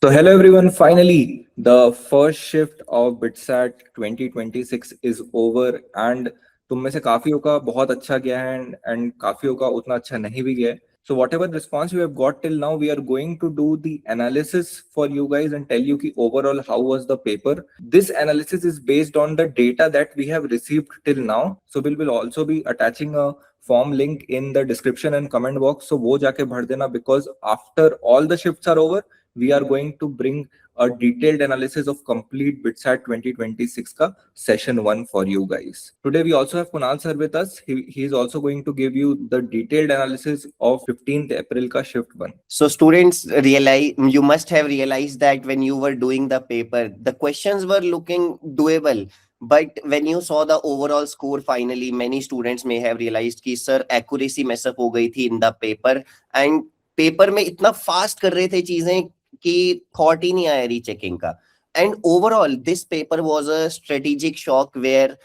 So hello everyone, finally the first shift of BitSat 2026 is over and तुम में से काफियों का बहुत अच्छा गया है and काफियों का उतना अच्छा नहीं भी गया है. So whatever response you have got till now, we are going to do the analysis for you guys and tell you ki overall how was the paper. This analysis is based on the data that we have received till now. So we will also be attaching a form link in the description and comment box. So वो जाके भर देना because after all the shifts are over, we are going to bring a detailed analysis of complete BitSat 2026 ka session 1 for you guys. Today we also have Kunal sir with us. He is also going to give you the detailed analysis of 15th April ka shift 1. So students realize, you must have realized that when you were doing the paper, the questions were looking doable. But when you saw the overall score finally, many students may have realized कि sir accuracy mess up हो गई थी in the paper and paper में इतना fast कर रहे थे चीजें कि thought ही नहीं आया rechecking का. And overall, this paper was a strategic shock where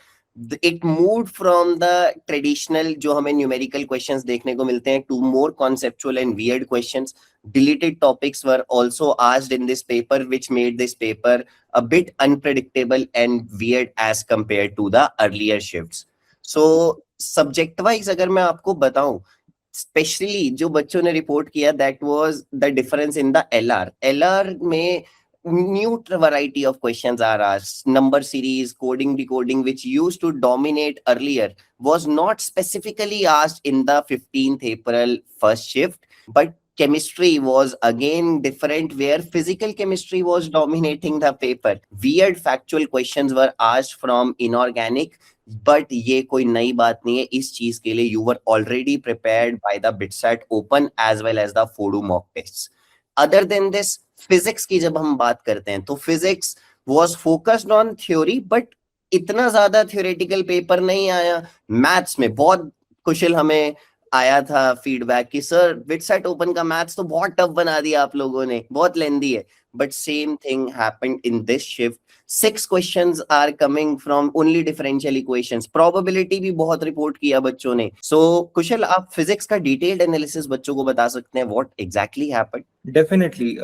it moved from the traditional जो हमें numerical questions देखने को मिलते हैं to more conceptual and weird questions. Deleted topics were also asked in this paper, which made this paper a bit unpredictable and weird as compared to the earlier shifts. So subject wise अगर मैं आपको बताऊं, specially जो बच्चों ने report किया, that was the difference in the LR में new variety of questions are asked. Number series, coding, decoding, which used to dominate earlier, was not specifically asked in the 15th April first shift, but chemistry was again different, where physical chemistry was dominating the paper. Weird factual questions were asked from inorganic, but ये कोई नई बात नहीं है. इस चीज के लिए you were already prepared by the BitSat Open as well as the FODU mock tests. Other than this, physics की जब हम बात करते हैं तो physics was focused on theory, but इतना ज्यादा थ्योरेटिकल पेपर नहीं आया. मैथ्स में बहुत कुशल हमें आया था फीडबैक कि सर बिटसेट ओपन का मैथ्स तो बहुत टफ बना दिया आप लोगों ने, बहुत लेंदी है. But same thing happened in this shift. 6 questions are coming from only differential equations. Probability भी बहुत रिपोर्ट किया बच्चों ने. सो कुशल, आप फिजिक्स का डिटेल्ड एनालिसिस बच्चों को बता सकते हैं what exactly happened? Definitely.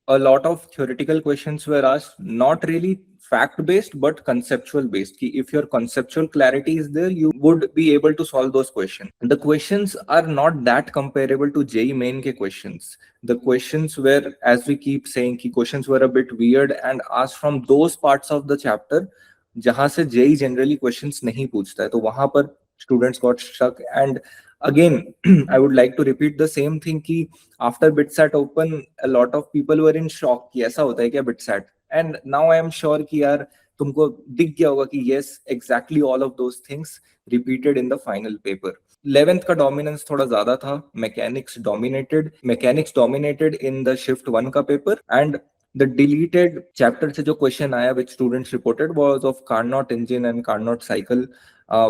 A lot of theoretical questions were asked, not really fact based but conceptual based. If your conceptual clarity is there, you would be able to solve those questions. The questions are not that comparable to JEE main ke questions. The questions were, as we keep saying, ki questions were a bit weird and asked from those parts of the chapter जहां से JEE generally questions नहीं पूछता है, तो वहां पर students got stuck. And again, I would like to repeat the same thing कि after BitSat Open, a lot of people were in shock कि ऐसा होता है क्या BitSat. And now I am sure कि यार तुमको दिख गया होगा कि yes, exactly all of those things repeated in the final paper. 11th का dominance थोड़ा ज्यादा था. Mechanics dominated in the shift 1 का paper. And the deleted chapter से जो question आया which students reported was of Carnot engine and Carnot cycle,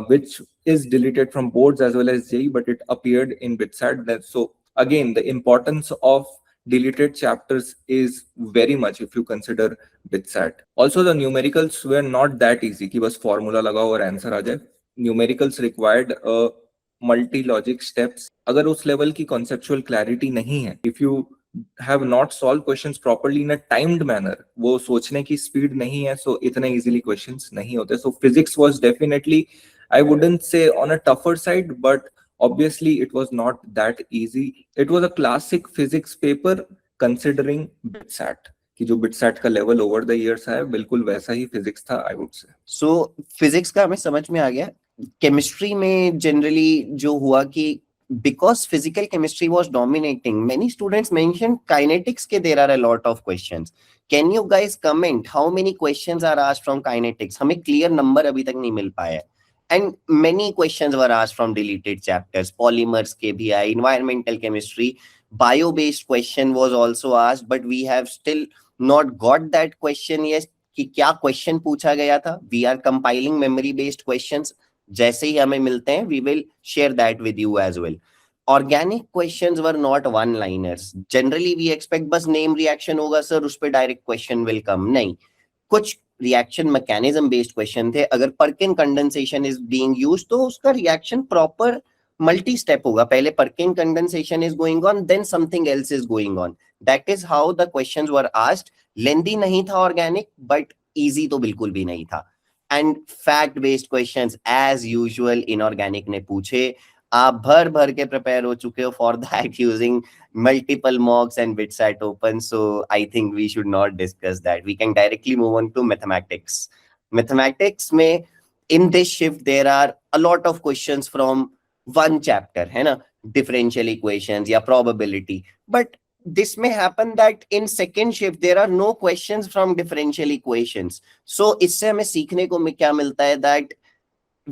which is deleted from boards as well as JEE, but it appeared in BitSat. So again, the importance of deleted chapters is very much if you consider BitSat. Also, the numericals were not that easy कि बस formula लगाओ और answer आ जाए. Numericals required multi-logic steps. अगर उस level की conceptual clarity नहीं है, if you have not solved questions properly in a timed manner, वो सोचने की speed नहीं है, so इतने easily questions नहीं होते. So physics was definitely, I wouldn't say on a tougher side, but obviously it was not that easy. It was a classic physics paper considering BitSat कि जो BitSat का level over the years है बिल्कुल वैसा ही physics था, I would say. So physics का हमें समझ में आ गया. Chemistry में generally जो हुआ कि because physical chemistry was dominating, many students mentioned kinetics के there are a lot of questions. Can you guys comment how many questions are asked from kinetics? हमें clear number अभी तक नहीं मिल पाया. And many questions were asked from deleted chapters. Polymers के भी आए, environmental chemistry, bio-based question was also asked, but we have still not got that question yet कि क्या question पूछा गया था. We are compiling memory-based questions. जैसे ही हमें मिलते हैं, we will share that with you as well. Organic questions were not one-liners. Generally, we expect बस name reaction होगा सर, उस पर direct question will come. नहीं, कुछ रिएक्शन मैकेनिज्म बेस्ड क्वेश्चन थे. अगर Perkin condensation is being used तो उसका रिएक्शन प्रॉपर मल्टी स्टेप होगा, पहले Perkin condensation is going on, then something else is going on. That is how the questions were asked. Lengthy नहीं था organic, but easy तो बिल्कुल भी नहीं था. And fact based questions as usual inorganic ने पूछे. आप भर भर के प्रिपेयर हो चुके हो for that using multiple mocks and bits at open, so I think we should not discuss that. We can directly move on to mathematics. Mathematics में in this shift there are a lot of questions from one chapter, है ना, differential equations या probability. But this may happen that in second shift there are no questions from differential equations. So इससे हमें सीखने को क्या मिलता है that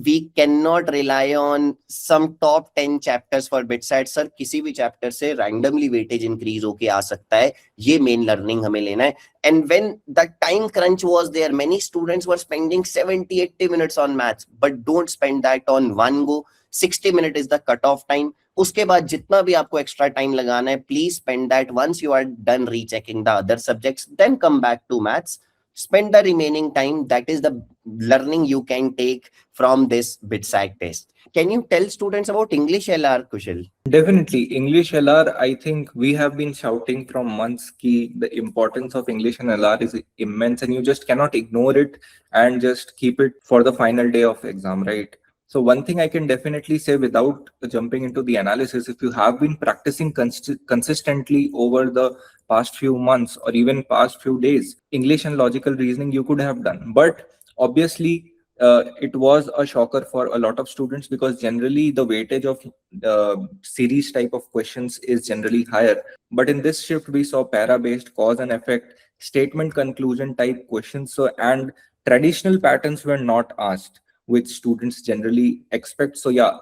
we cannot rely on some top 10 chapters for bitsat. Sir किसी भी चैप्टर से randomly weightage increase होके आ सकता है, ये main learning हमें लेना है. And when the time crunch was there, many students were spending 70-80 minutes on maths, but don't spend that on one go. 60 minutes is the cut-off time. उसके बाद जितना भी आपको extra time लगाना है, please spend that once you are done rechecking the other subjects, then come back to maths. Spend the remaining time. That is the learning you can take from this BITSAT test. Can you tell students about English LR, Kushal? Definitely, English LR, I think we have been shouting from months ki the importance of English and LR is immense and you just cannot ignore it and just keep it for the final day of exam, right? So one thing I can definitely say without jumping into the analysis, if you have been practicing consistently over the past few months or even past few days, English and logical reasoning you could have done. But obviously, it was a shocker for a lot of students because generally the weightage of series type of questions is generally higher. But in this shift, we saw para-based cause and effect, statement conclusion type questions. So, and traditional patterns were not asked, which students generally expect. So yeah,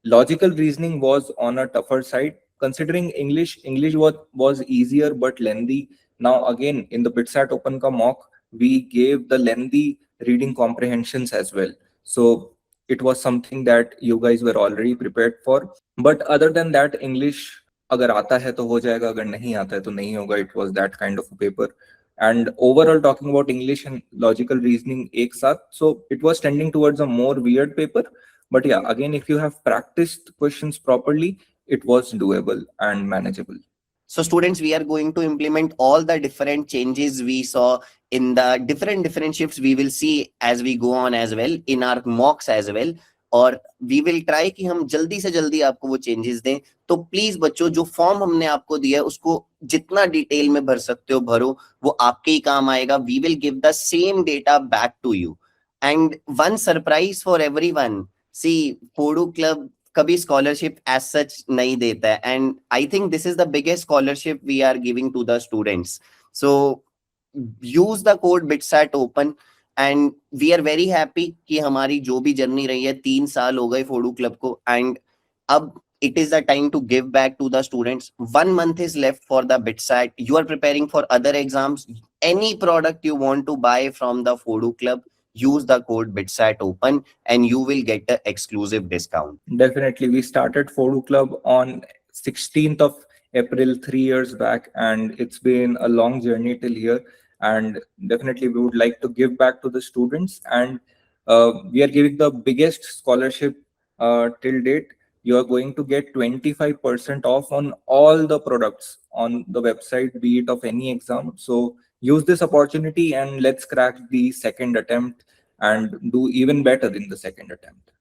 logical reasoning was on a tougher side. Considering English was easier but lengthy. Now again, in the BITSAT Open ka mock, we gave the lengthy reading comprehensions as well. So it was something that you guys were already prepared for. But other than that, English अगर आता है तो हो जाएगा, अगर नहीं आता है तो नहीं होगा. It was that kind of a paper. And overall, talking about English and logical reasoning ek saath, so it was tending towards a more weird paper. But yeah, again, if you have practiced questions properly, it was doable and manageable. So students, we are going to implement all the different changes we saw in the different shifts. We will see as we go on as well in our mocks as well. और we will try कि हम जल्दी से जल्दी आपको वो changes दें. तो प्लीज बच्चों, जो फॉर्म हमने आपको दिया है उसको जितना डिटेल में भर सकते हो भरो, वो आपके ही काम आएगा. We will give the same data back to you. And one surprise for everyone, सी फोडू क्लब कभी स्कॉलरशिप एज सच नहीं देता है, and I think this is the biggest scholarship we are giving to the students. So use the code BITSAT open. And we are very happy कि हमारी जो भी जर्नी रही है, 3 साल हो गए फोडू क्लब को, एंड अब it is the time to give back to the students. 1 month is left for the BITSAT. You are preparing for other exams. Any product you want to buy from the Fodu Club, use the code BITSAT open and you will get the exclusive discount. Definitely. We started Fodu Club on 16th of April 3 years back, and it's been a long journey till here. And definitely we would like to give back to the students, and we are giving the biggest scholarship till date. You are going to get 25% off on all the products on the website, be it of any exam. So use this opportunity and let's crack the second attempt and do even better in the second attempt.